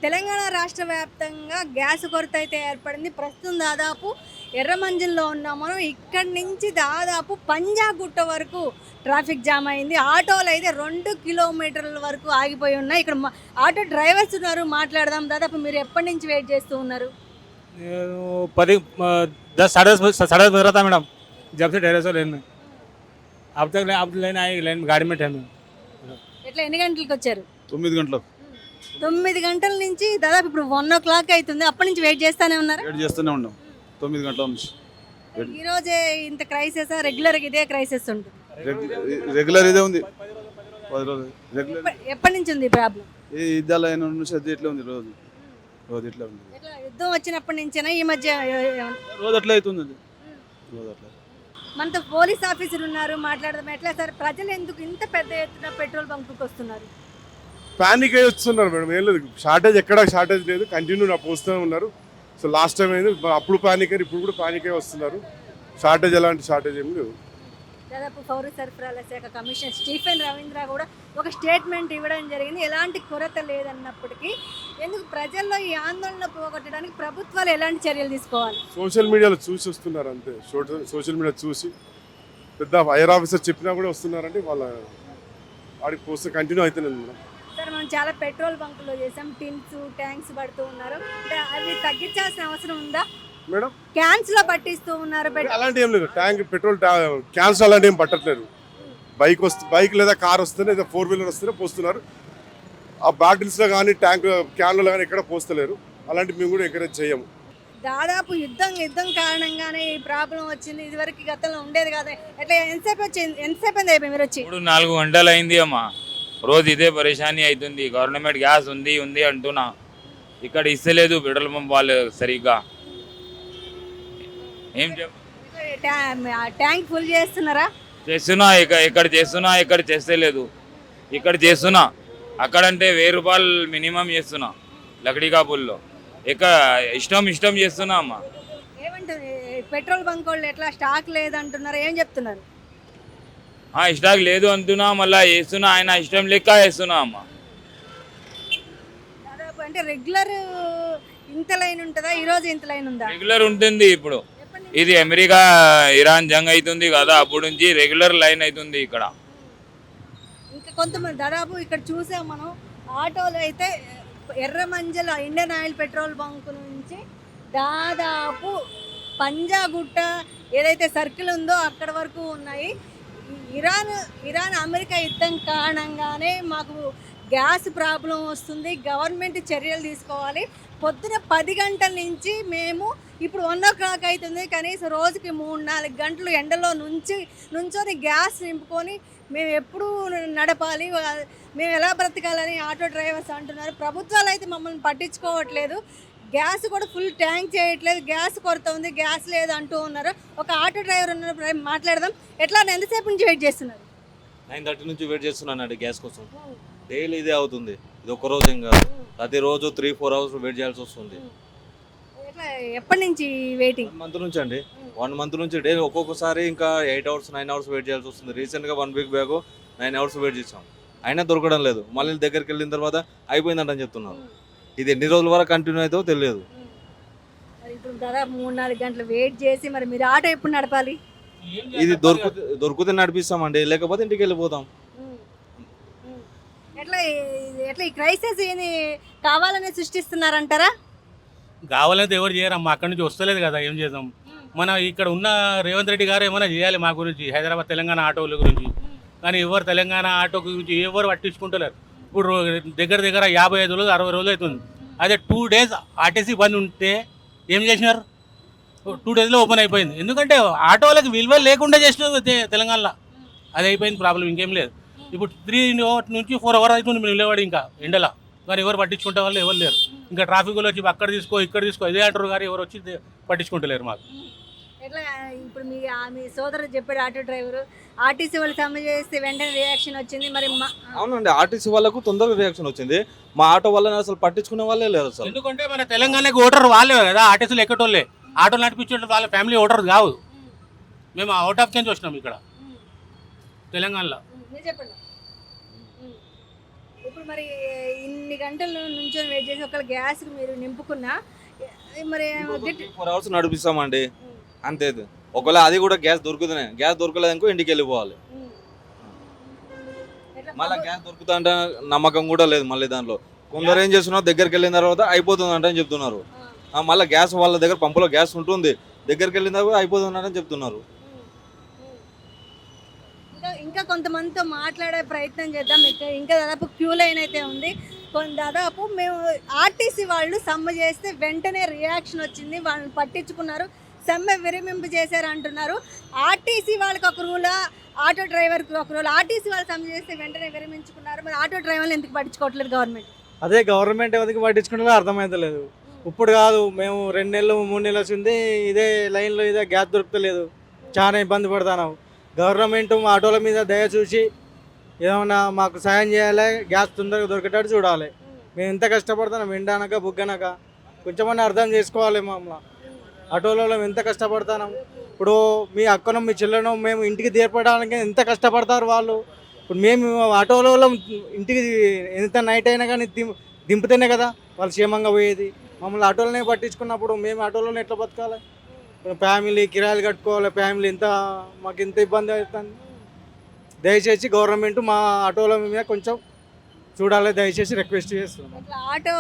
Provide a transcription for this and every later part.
తెలంగాణ రాష్ట్ర వ్యాప్తంగా గ్యాస్ కొరత అయితే ఏర్పడింది. ప్రస్తుతం దాదాపు ఎర్రమంజిల్లో ఉన్నాం మనం. ఇక్కడి నుంచి దాదాపు పంజాగుట్ట వరకు ట్రాఫిక్ జామ్ అయింది. ఆటోలు అయితే 2 కిలోమీటర్ల వరకు ఆగిపోయి ఉన్నాయి. ఇక్కడ ఆటో డ్రైవర్స్ ఉన్నారు, మాట్లాడదాం. దాదాపు మీరు ఎప్పటి నుంచి వెయిట్ చేస్తూ ఉన్నారు? నేను 10 10 साढ़े 10 बज रहा था मैडम, जब से ठहरे सो लेन में। अब तक अब लेन आई, लेन गाड़ी में ठहरे। ఎట్లా ఎన్ని గంటలకు వచ్చారు? 9 గంటలకు 9 గంటల నుంచి దాదాపు ఇప్పుడు 1 o'clock అవుతుంది. అప్పటి నుంచి వెయిట్ చేస్తానే ఉన్నారు. వెయిట్ చేస్తూనే ఉన్నాం 9 గంటల నుంచి. ఈ రోజే ఇంత క్రైసిస్, రెగ్యులర్గా ఇదే క్రైసిస్ ఉంటుంది. రెగ్యులర్ ఇదే ఉంది 10 రోజులు రెగ్యులర్. ఎప్పటి నుంచి ఉంది ప్రాబ్లం? ఈ యుద్ధాల నుంచి అది ఇట్లా ఉంది, రోజు రోజు ఇట్లా ఉంది. ఎట్లా యుద్ధం వచ్చినప్పటి నుంచేనా ఈ మధ్య రోజు అట్లా అవుతుంది అది, రోజు అట్లా. మనతో పోలీస్ ఆఫీసర్లు ఉన్నారు, మాట్లాడదాం. ఎట్లా సార్, ప్రజలు ఎందుకు ఇంత పెద్ద ఎత్తున పెట్రోల్ బంకుకి వస్తున్నారు? పానిక్ అయ్యి వస్తున్నారు మేడం. ఏం లేదు, షార్టేజ్ ఎక్కడ షార్టేజ్ లేదు, కంటిన్యూ పోస్తూనే ఉన్నారు. సో లాస్ట్ టైం అయింది, అప్పుడు పానిక్ అయ్యి ఇప్పుడు కూడా పానిక్ అయ్యి వస్తున్నారు. షార్టేజ్ ఎలాంటి షార్టేజ్ ఏమి లేవు. దాదాపు పౌర సరఫరాల శాఖ కమిషనర్ స్టీఫెన్ రవీంద్ర కూడా ఒక స్టేట్మెంట్ ఇవ్వడం జరిగింది. ఎలాంటి కొరత లేదన్నప్పటికీ ఎందుకు ప్రజల్లో ఈ ఆందోళన పోగొట్టడానికి ప్రభుత్వాలు ఎలాంటి చర్యలు తీసుకోవాలి? సోషల్ మీడియాలో చూసి వస్తున్నారు అంతే. సోషల్ మీడియా చూసి పెద్ద హైయర్ ఆఫీసర్ చెప్పినా కూడా వస్తున్నారంటే వాళ్ళ వాడికి పోస్తే కంటిన్యూ అవుతుంది మేడం. సార్, మనం చాలా పెట్రోల్ బంకులో చేసాం, టిన్స్ ట్యాంక్స్ పడుతూ ఉన్నారు. అంటే అవి తగ్గించాల్సిన అవసరం ఉందా మేడం? క్యాన్స్ లో పట్టిస్తూ ఉన్నారు. అలాంటి ఏం లేదు, ట్యాంక్ పెట్రోల్ క్యాన్స్ అలాంటి ఏం పట్టట్లేదు. బైక్ లేదా కార్ వస్తేనే, లేదా 4 వీలర్ వస్తేనే పోస్తున్నారు. ఆ బాటిల్స్లో కానీ ట్యాంక్ క్యాన్లో కానీ ఎక్కడ పోస్తలేరు. అలాంటి మేము కూడా ఎంకరేజ్ చేయము. దాదాపు యుద్ధం కారణంగానే ఈ ప్రాబ్లం వచ్చింది. ఇదివరకు గతంలో ఉండేది కాదు. ఎట్లా ఎంతసేపు అయింది అయిపోయి మీరు వచ్చి? 3-4 గంటలు అయింది అమ్మా. రోజు ఇదే పరేషానీ అవుతుంది. గవర్నమెంట్ గ్యాస్ ఉంది అంటున్నా, ఇక్కడ ఇస్తలేదు పెట్రోల్ పంప్ వాళ్ళు సరిగ్గా. ఏం ట్యాంక్ ఫుల్ చేస్తున్నారా? చేస్తున్నా, ఇక్కడ చేస్తలేదు. ఇక్కడ చేస్తున్నా, అక్కడంటే 1000 రూపాయలు మినిమం చేస్తున్నా లకడీ కాపుల్లో. ఇష్టం చేస్తున్నా అమ్మా. ఏమంటుంది పెట్రోల్ బంక్ వాళ్ళు? ఎట్లా స్టాక్ లేదంటున్నారు, ఏం చెప్తున్నారు? స్టాక్ లేదు అంటున్నా, మళ్ళీ వేస్తున్నా. ఆయన ఇష్టం లెక్క వేస్తున్నా అమ్మా. దాదాపు అంటే రెగ్యులర్ ఇంత లైన్ ఉంటుందా? ఈరోజు ఇంత లైన్ ఉందా? రెగ్యులర్ ఉంటుంది. ఇప్పుడు ఇది అమెరికా ఇరాన్ జంగ్ అవుతుంది కదా, అప్పటి నుంచి రెగ్యులర్ లైన్ అవుతుంది ఇక్కడ. ఇంకా కొంతమంది దాదాపు ఇక్కడ చూసాం మనం, ఆటోలు అయితే ఎర్రమంజల ఇండియన్ ఆయిల్ పెట్రోల్ బంక్ నుంచి దాదాపు పంజాగుట్ట ఏదైతే సర్కిల్ ఉందో అక్కడ వరకు ఉన్నాయి. ఇరాన్ అమెరికా యుద్ధం కారణంగానే మాకు గ్యాస్ ప్రాబ్లం వస్తుంది, గవర్నమెంట్ చర్యలు తీసుకోవాలి. పొద్దున 10 గంటల నుంచి మేము ఇప్పుడు 1 o'clock అవుతుంది, కనీసం రోజుకి 3-4 గంటలు ఎండలో నుంచొని గ్యాస్ నింపుకొని మేము ఎప్పుడు నడపాలి, మేము ఎలా బ్రతకాలని ఆటో డ్రైవర్స్ అంటున్నారు. ప్రభుత్వాలు అయితే మమ్మల్ని పట్టించుకోవట్లేదు. గ్యాస్ కూడా ఫుల్ ట్యాంక్ చేయట్లేదు, గ్యాస్ కొరత ఉంది, గ్యాస్ లేదు అంటూ ఉన్నారు. ఒక ఆటో డ్రైవర్ ఉన్నారు, మాట్లాడదాం. ఎట్లా ఎంతసేపు నుంచి వెయిట్ చేస్తున్నారు? 9:30 నుంచి వెయిట్ చేస్తున్నానండి గ్యాస్ కోసం. డైలీ ఇదే అవుతుంది. ఇది ఒక రోజు ఏం కాదు, ప్రతిరోజు 3-4 అవర్స్ వెయిట్ చేయాల్సి వస్తుంది. ఎట్లా ఎప్పటి నుంచి వెయిటింగ్? 1 మంత్ నుంచి అండి, 1 మంత్ నుంచి డైలీ ఒక్కొక్కసారి ఇంకా 8 అవర్స్ 9 అవర్స్ వెయిట్ చేయాల్సి వస్తుంది. రీసెంట్గా 1 వీక్ బ్యాక్ 9 అవర్స్ వెయిట్ చేసాం, అయినా దొరకడం లేదు. మళ్ళీ దగ్గరికి వెళ్ళిన తర్వాత అయిపోయిందంటని చెప్తున్నారు. ఇది ఎన్ని రోజుల వరకు కంటిన్యూ అవుతుందో తెలియదు. ఇప్పుడు దాదాపు 3-4 గంటలు వెయిట్ చేసి మరి మీరు ఆటో ఎప్పుడు నడపాలి? ఇది దొరికితే నడిపిస్తామండి, లేకపోతే ఇంటికి వెళ్ళిపోతాం. ఎట్లా ఈ క్రైసిస్ ఏది కావాలని సృష్టిస్తున్నారంటారా? కావాలంటే ఎవరు చేయరమ్మా, అక్కడి నుంచి వస్తలేదు కదా, ఏం చేద్దాం. మన ఇక్కడ ఉన్న రేవంత్ రెడ్డి గారు ఏమైనా చేయాలి మా గురించి, హైదరాబాద్ తెలంగాణ ఆటోల గురించి. కానీ ఎవరు తెలంగాణ ఆటో గురించి ఎవరు పట్టించుకుంటలేరు. ఇప్పుడు దగ్గర 55 రోజులు 60 రోజులు అవుతుంది. అదే 2 days ఆర్టీసీ బంద్ ఉంటే ఏం చేసినారు? 2 daysలో ఓపెన్ అయిపోయింది. ఎందుకంటే ఆటోలకు విలువ లేకుండా చేసిన తెలంగాణలో అది అయిపోయింది ప్రాబ్లం, ఇంకేం లేదు. ఇప్పుడు 3 నుంచి 4 hours అవుతుంది మేము నిలబడి ఇంకా ఎండలా, కానీ ఎవరు పట్టించుకుంటే వాళ్ళు ఎవరు లేరు. ఇంకా ట్రాఫిక్లో వచ్చి అక్కడ తీసుకో ఇక్కడ తీసుకో ఇదే అంటారు, కానీ ఎవరు వచ్చి పట్టించుకుంటలేరు మాకు. ఎట్లా ఇప్పుడు మీ సోదరు చెప్పాడు ఆటో డ్రైవరు, ఆర్టీసీ వాళ్ళు సమ్మె చేస్తే వెంటనే రియాక్షన్ వచ్చింది. మరి అవునండి, ఆర్టీసీ వాళ్ళకు తొందరగా రియాక్షన్ వచ్చింది. మా ఆటో వాళ్ళని అసలు పట్టించుకునే వాళ్ళే లేదు అసలు. ఎందుకంటే మన తెలంగాణకి ఓటర్ వాళ్ళే కదా, ఆర్టీసీలు ఎక్కటోళ్ళే. ఆటోలు నడిపించే వాళ్ళ ఫ్యామిలీ ఓటర్ కావు. మేము అవుట్ ఆఫ్ కేంచి వచ్చినాం ఇక్కడ తెలంగాణలో. చెప్పండి. ఇప్పుడు మరి ఇన్ని గంటల నుంచి వెయిట్ చేసి ఒకవేళ గ్యాస్ మీరు నింపుకున్నా మరి గిట్- 4 అవర్స్ నడిపిస్తామండి అంతే. ఒకవేళ అది కూడా గ్యాస్ దొరుకుతున్నాయి, గ్యాస్ దొరకలేదనుకో ఇంటికి వెళ్ళిపోవాలి. ఉమ్. ఎట్లా మళ్ళీ గ్యాస్ దొరుకుతుందంటే నమ్మకం కూడా లేదు. మళ్ళీ దాంట్లో కొందరు ఏం చేస్తున్నారు, దగ్గరికి వెళ్ళిన తర్వాత అయిపోతుందంట అని చెప్తున్నారు. మళ్ళీ గ్యాస్ వాళ్ళ దగ్గర పంపులో గ్యాస్ ఉంటుంది, దగ్గరికి వెళ్ళిన తర్వాత అయిపోతుందంటని చెప్తున్నారు. ఇంకా కొంతమందితో మాట్లాడే ప్రయత్నం చేద్దాం. ఇంకా దాదాపు క్యూ లైన్ అయితే ఉంది. దాదాపు మేము ఆర్టీసీ వాళ్ళు సమ్మె చేస్తే వెంటనే రియాక్షన్ వచ్చింది, వాళ్ళని పట్టించుకున్నారు, సమ్మె విరమింపు చేశారు అంటున్నారు. ఆర్టీసీ వాళ్ళకి ఒక రూలా, ఆటో డ్రైవర్కి ఒక రూల్. ఆర్టీసీ వాళ్ళు సమ్మె చేస్తే వెంటనే విరమించుకున్నారు, మరి ఆటో డ్రైవర్లు ఎందుకు పట్టించుకోవట్లేదు గవర్నమెంట్? అదే గవర్నమెంట్ ఎందుకు పట్టించుకుంటుందో అర్థమైతలేదు. ఇప్పుడు కాదు, మేము 2 నెలలు 3 నెలలు వచ్చింది ఇదే లైన్లో ఇదే గ్యాస్ దొరుకుతలేదు, చాలా ఇబ్బంది పడుతున్నాం. గవర్నమెంట్ మా ఆటోల మీద దయ చూసి ఏమన్నా మాకు సాయం చేయాలి, గ్యాస్ తొందరగా దొరికేటట్టు చూడాలి. మేము ఎంత కష్టపడుతున్నాం ఎండానక బుగ్గనక, కొంచెమన్నా అర్థం చేసుకోవాలి. మమ్మల్ని ఆటోలలో ఎంత కష్టపడుతున్నాం. ఇప్పుడు మీ అక్కనో మీ చెల్లెనో మేము ఇంటికి తీర్పడానికి ఎంత కష్టపడతారు వాళ్ళు. ఇప్పుడు మేము ఆటోలలో ఇంటికి ఎంత నైట్ అయినా కానీ దింపితేనే కదా వాళ్ళు క్షేమంగా పోయేది. మమ్మల్ని ఆటోలనే పట్టించుకున్నప్పుడు మేము ఆటోలోనే ఎట్లా బతకాలి? ఫ్యామిలీ కిరాయిలు కట్టుకోవాలి, ఫ్యామిలీ మాకు ఎంత ఇబ్బంది అవుతుంది. దయచేసి గవర్నమెంట్ మా ఆటోల మీద కొంచెం చూడాలి, దయచేసి రిక్వెస్ట్ చేస్తున్నాం. ఇట్లా ఆటో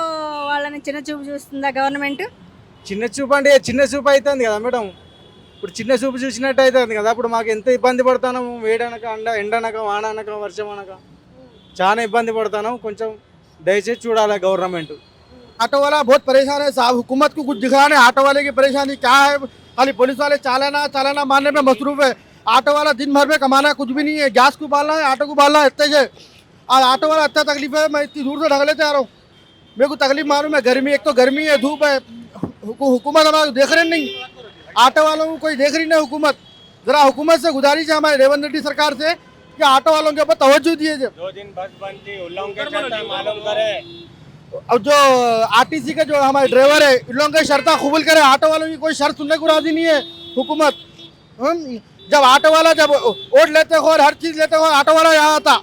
వాళ్ళని చిన్న చూపు చూస్తుందా గవర్నమెంట్? చిన్న చూపు అంటే చిన్న చూపు అవుతుంది కదా మేడం. ఇప్పుడు చిన్న చూపు చూసినట్టు అవుతుంది కదా. ఇప్పుడు మాకు ఎంత ఇబ్బంది పడుతున్నాము, వేడనక ఎండనక వాననక వర్షం అనక చాలా ఇబ్బంది పడుతున్నాం. కొంచెం దయచేసి చూడాలి గవర్నమెంట్. ऑटो वाला बहुत परेशान है साहब, हुकूमत को कुछ दिखा रहे हैं। ऑटो वाले की परेशानी क्या है? खाली पुलिस वाले चालाना मारने में मसरूफ है। ऑटो वाला दिन भर में कमाना कुछ भी नहीं है, गैस को बालना है, ऑटो को बालना है, इतने से। और ऑटो वाला इतना तकलीफ है, मैं इतनी दूर से ढगले से आ रहा हूँ, मेरे को तकलीफ मालूम है। गर्मी, एक तो गर्मी है, धूप है, हुकूमत हमारे देख रहे नहीं, ऑटो वालों को कोई देख रही नहीं हुकूमत। जरा हुकूमत से गुजारिश है हमारे रेवंत रेड्डी सरकार से कि ऑटो वालों के ऊपर तवज्जो दिए जाए। 2 दिन बस बंद थी, उन लोगों के चलते मालूम करे। अब जो आरटीसी के जो हमारे ड्राइवर है इन लोगों की शर्त कबूल करे, ऑटो वालों की कोई शर्त सुनने को राजी नहीं है हुकूमत। जब ऑटो वाला जब वोट लेते हो और हर चीज लेते हो, ऑटो वाला यहाँ आता,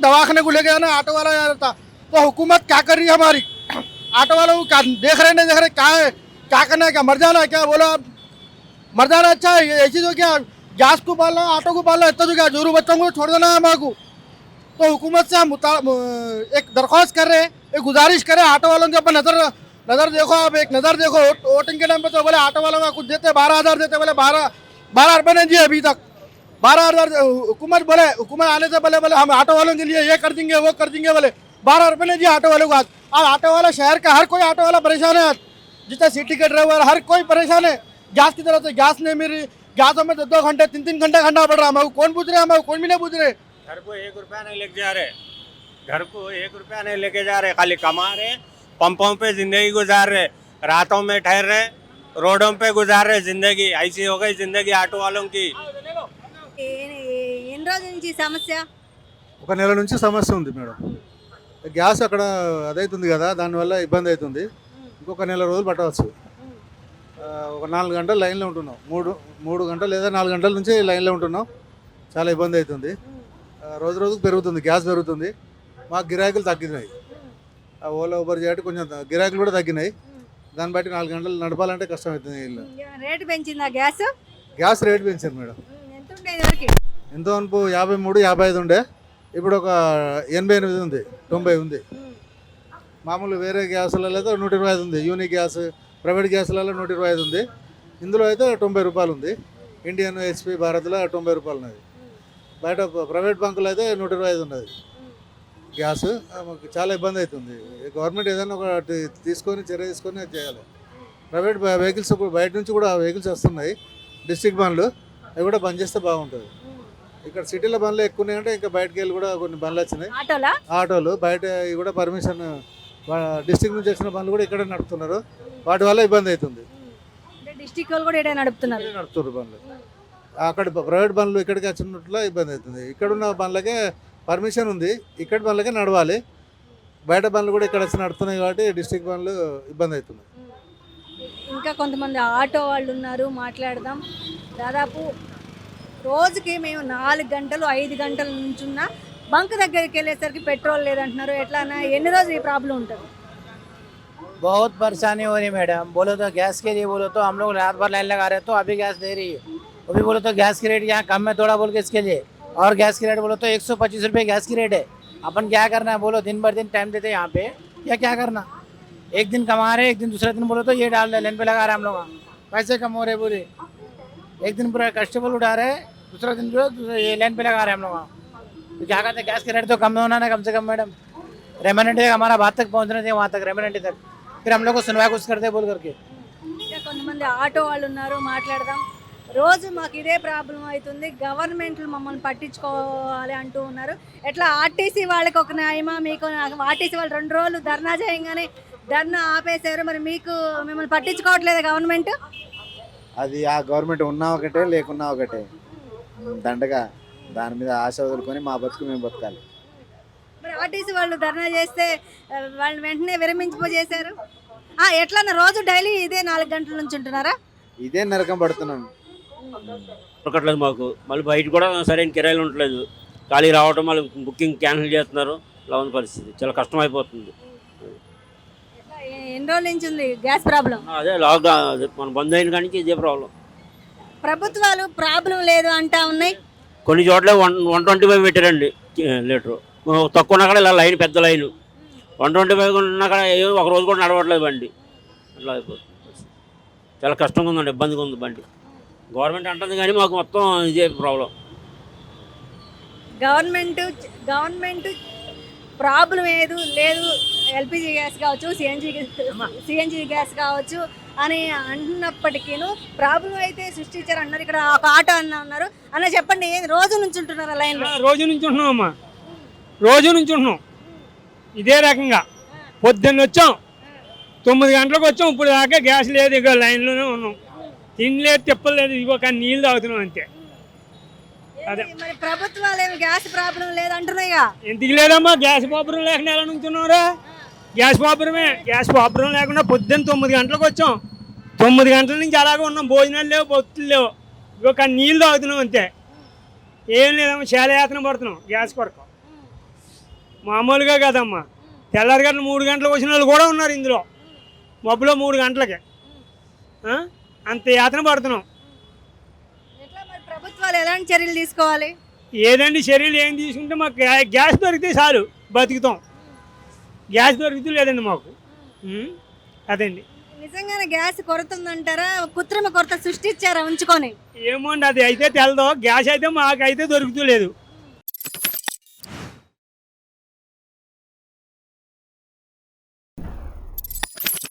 दवाखाने को लेके आना ऑटो वाला यहाँ आता, तो हुकूमत क्या कर रही है हमारी? ऑटो वालों को क्या देख रहे नहीं देख रहे, क्या है, क्या करना है, क्या मर जाना है, क्या बोला मर जाना अच्छा है? ऐसी तो क्या गैस को पालना, ऑटो को पालना, इतना तो क्या जोरू बच्चों को छोड़ देना है हमारे को? तो हुकूमत से हम एक दरख्वास्त कर रहे हैं, एक गुजारिश करें, ऑटो वालों के ऊपर नज़र देखो। आप एक नज़र देखो, वोटिंग के टाइम पे तो बोले ऑटो वालों का कुछ देते 12,000 देते, बोले 12 रुपये नहीं दिए अभी तक। 12,000 हुकूमत बोले, हुकूमत आने से बोले हम ऑटो वालों के लिए ये कर देंगे वो कर देंगे, बोले 12 रुपये नहीं दिए ऑटो वालों को। आज ऑटो वाला शहर का हर कोई ऑटो वाला परेशान है, आज जितना सिटी के ड्राइवर हर कोई परेशान है। गैस की तरफ से गैस नहीं मिल रही, गैसों में 2 घंटे 3 घंटे खड़ना पड़ रहा है। हमें कौन पूछ रहे हैं? हमें कोई भी नहीं पूछ रहे। घर को 1 रुपया नहीं लेके जा रहे, घर को 1 रुपया नहीं लेके जा रहे, खाली कमा रहे, पंपों पे जिंदगी गुजार रहे, रातों में ठहर रहे, रोडों पे गुजार रहे जिंदगी। ऐसी हो गई जिंदगी ऑटो वालों की। ఎన్ని రోజుల నుంచి ఈ సమస్య? 1 నెల నుంచి సమస్య ఉంది మేడం. గ్యాస్ అక్కడ అదైతుంది కదా, దానివల్ల ఇబ్బంది అవుతుంది. ఇంకొక నెల రోజులు పట్టవచ్చు. ఒక 4 గంటలు లైన్లో ఉంటున్నాం, 3 గంటలు లేదా 4 గంటల నుంచి లైన్లో ఉంటున్నాం. చాలా ఇబ్బంది అవుతుంది. రోజు రోజుకు పెరుగుతుంది, గ్యాస్ పెరుగుతుంది. మాకు గిరాకులు తగ్గినాయి. ఓలా ఊబర్ చేయడానికి కొంచెం గిరాకులు కూడా తగ్గినాయి. దాన్ని బట్టి 4 గంటలు నడపాలంటే కష్టం అవుతుంది. రేటు పెంచిందా గ్యాస్? గ్యాస్ రేట్ పెంచారు మేడం. ఎంత ఉండేది వరకు? ఎంతో అనుపు 53, 55 ఉండే, ఇప్పుడు ఒక 88 ఉంది, 90 ఉంది. మామూలు వేరే గ్యాసులలో అయితే 125 ఉంది. యూనిక్ గ్యాస్, ప్రైవేట్ గ్యాసులలో 125 ఉంది. ఇందులో అయితే 90 రూపాయలు ఉంది. ఇండియన్, హెచ్పి, భారత్లో 90 రూపాయలు ఉన్నది. బయట ప్రైవేట్ బంకులు అయితే 125 ఉన్నది గ్యాస్. మాకు చాలా ఇబ్బంది అవుతుంది. గవర్నమెంట్ ఏదైనా ఒకటి తీసుకొని చర్య తీసుకొని అది చేయాలి. ప్రైవేట్ వెహికల్స్ బయట నుంచి కూడా వెహికల్స్ వస్తున్నాయి, డిస్ట్రిక్ట్ బండ్లు, అవి కూడా బంద్ చేస్తే బాగుంటుంది. ఇక్కడ సిటీలో బండ్లు ఎక్కువ ఉన్నాయంటే ఇంకా బయటకు వెళ్ళి కూడా కొన్ని బండ్లు వచ్చినాయి, ఆటోలు బయట కూడా పర్మిషన్ డిస్ట్రిక్ట్ నుంచి వచ్చిన బండ్లు కూడా ఇక్కడ నడుపుతున్నారు. వాటి వల్ల ఇబ్బంది అవుతుంది. డిస్ట్రిక్ట్ వాళ్ళు కూడా నడుపుతున్నారు బండ్లు. అక్కడ ప్రైవేట్ బండ్లు ఇక్కడికి వచ్చినట్లు ఇబ్బంది అవుతుంది. ఇక్కడున్న బండ్లకే పర్మిషన్ ఉంది, ఇక్కడ బండ్లకే నడవాలి. బయట బండ్లు కూడా ఇక్కడ వచ్చి నడుస్తున్నాయి కాబట్టి డిస్ట్రిక్ట్ బండ్లు ఇబ్బంది అవుతున్నాయి. ఇంకా కొంతమంది ఆటో వాళ్ళు ఉన్నారు, మాట్లాడదాం. దాదాపు రోజుకి మేము 4 గంటలు 5 గంటల నుంచున్నా బంక్ దగ్గరికి వెళ్ళేసరికి పెట్రోల్ లేదంటున్నారు. ఎట్లా ఎన్ని రోజులు ఈ ప్రాబ్లం ఉంటుంది? बहुत परेशानी हो रही है मैडम। बोलो तो गैस के लिए बोलो तो हम लोग रात भर लाइन लगा रहे तो अभी गैस दे रही है, वो भी बोलो तो गैस की रेट यहाँ कम है थोड़ा बोल के इसके लिए, और गैस की रेट बोलो तो 125 रुपये गैस की रेट है। अपन क्या करना है बोलो, दिन भर दिन टाइम देते यहाँ पे या क्या करना? एक दिन कमा रहे, एक दिन दूसरे दिन बोलो तो ये डाल रहे, लाइन पे लगा रहे हम लोग, पैसे कम हो रहे पूरे। एक दिन पूरा कस्टमर उठा रहे, दूसरा दिन जो ये लाइन पे लगा रहे हम लोग, तो क्या कहते हैं गैस की रेट तो कम होना ना कम से कम मैडम। रेमनेंट हमारा बात तक पहुँचने थे वहाँ तक रेमनेंट तक, फिर हम लोग को सुनवाई कुछ करते बोल करके। ఇంకా కొంతమంది ఆటో వాళ్ళు ఉన్నారు, మాట్లాడదాం. రోజు మాకు ఇదే ప్రాబ్లం అవుతుంది, గవర్నమెంట్లు మమ్మల్ని పట్టించుకోవాలి అంటూ ఉన్నారు. ఎట్లా ఆర్టీసీ వాళ్ళకి ఒక న్యాయమా మీకు? ఆర్టీసీ వాళ్ళు 2 రోజులు ధర్నా చేయగానే ధర్నా ఆపేశారు, మరి మీకు మిమ్మల్ని పట్టించుకోవట్లేదు గవర్నమెంట్? అది ఆ గవర్నమెంట్ ఉన్నా ఒకటే లేకున్నా ఒకటే దండగా, దాని మీద ఆశ వదులుకొని మా బతుకు మేము బతకాలి. మరి ఆర్టీసీ వాళ్ళు ధర్నా చేస్తే వాళ్ళు వెంటనే విరమించిపోజేశారు. ఎట్లా రోజు డైలీ ఇదే 4 గంటల నుంచి ఉంటున్నారా? ఇదే నరకం పడుతున్నాను. దొరకట్లేదు మాకు, మళ్ళీ బయట కూడా సరైన కిరాయిలు ఉండట్లేదు, ఖాళీ రావటం మళ్ళీ బుకింగ్ క్యాన్సిల్ చేస్తున్నారు, ఇలా ఉంది పరిస్థితి, చాలా కష్టం అయిపోతుంది. ఎట్లా ఎన్ని రోజుల నుంచి ఉంది గ్యాస్ ప్రాబ్లం? అదే లాక్డౌన్, అదే మన బంద్ అయిన కానీ ఇదే ప్రాబ్లం. ప్రభుత్వాలు ప్రాబ్లం లేదు అంటా ఉన్నాయి. కొన్ని చోట్ల 125 పెట్టారండి లీటరు, తక్కువ ఉన్న కాడ ఇలా లైన్ పెద్ద లైను, 125 ఉన్న కాడ ఒక రోజు కూడా నడవట్లేదు బండి, అట్లా అయిపోతుంది. చాలా కష్టంగా ఉందండి, ఇబ్బందిగా ఉంది బండి. గవర్నమెంట్ అంటుంది కానీ మాకు మొత్తం ఇదే ప్రాబ్లం. గవర్నమెంట్ ప్రాబ్లం ఏదు లేదు, ఎల్పిజి గ్యాస్ కావచ్చు, సిఎన్జి గ్యాస్ కావచ్చు అని అంటున్నప్పటికీ ప్రాబ్లం అయితే సృష్టించారు అన్నారు. ఇక్కడ ఒక ఆటో అన్నారు. అన్న చెప్పండి, రోజు నుంచి ఉంటున్నారా లైన్లో? రోజు నుంచి ఉంటున్నాం అమ్మా, రోజు నుంచి ఉంటున్నాం ఇదే రకంగా. పొద్దున్న వచ్చాం, 9 గంటలకు వచ్చాం, ఇప్పుడు దాకా గ్యాస్ లేదు, ఇక లైన్లోనే ఉన్నాం, తినలేదు తిప్పలేదు, ఇగో కానీ నీళ్ళు తాగుతున్నాం అంతే. అదే మరి ప్రభుత్వాలు ఏమి గ్యాస్ ప్రాబ్లం లేదు అంటున్నాయిగా? ఎందుకు లేదమ్మా, గ్యాస్ ప్రాబ్లం లేకుండా ఎలా నుంచున్నారా? గ్యాస్ ప్రాబ్లం లేకుండా పొద్దున్న 9 గంటలకు వచ్చాం, 9 గంటల నుంచి అలాగే ఉన్నాం, భోజనాలు లేవు, బొత్తులు లేవు, ఇగో కానీ నీళ్ళు తాగుతున్నాం అంతే. ఏం లేదమ్మా, చాలా యాతన పడుతున్నాం గ్యాస్ కొరకు, మామూలుగా కదమ్మా. తెల్లారి గంటలు 3 గంటలకు వచ్చిన వాళ్ళు కూడా ఉన్నారు ఇందులో, మబ్బులో 3 గంటలకి, అంత యాతన పడుతున్నాం. ఎట్లా మరి ప్రభుత్వాలు ఎలాంటి చర్యలు తీసుకోవాలి? ఏదండి చర్యలు ఏం తీసుకుంటే మాకు గ్యాస్ దొరికితే చాలు, బతుకుతాం. గ్యాస్ దొరికితే లేదండి మాకు, అదండి. నిజంగానే గ్యాస్ కొరత ఉందంటారా? కృత్రిమ కొరత సృష్టించారా ఉంచుకొని? ఏమో అండి, అది అయితే తెలదో, గ్యాస్ అయితే మాకైతే దొరుకుతూ లేదు.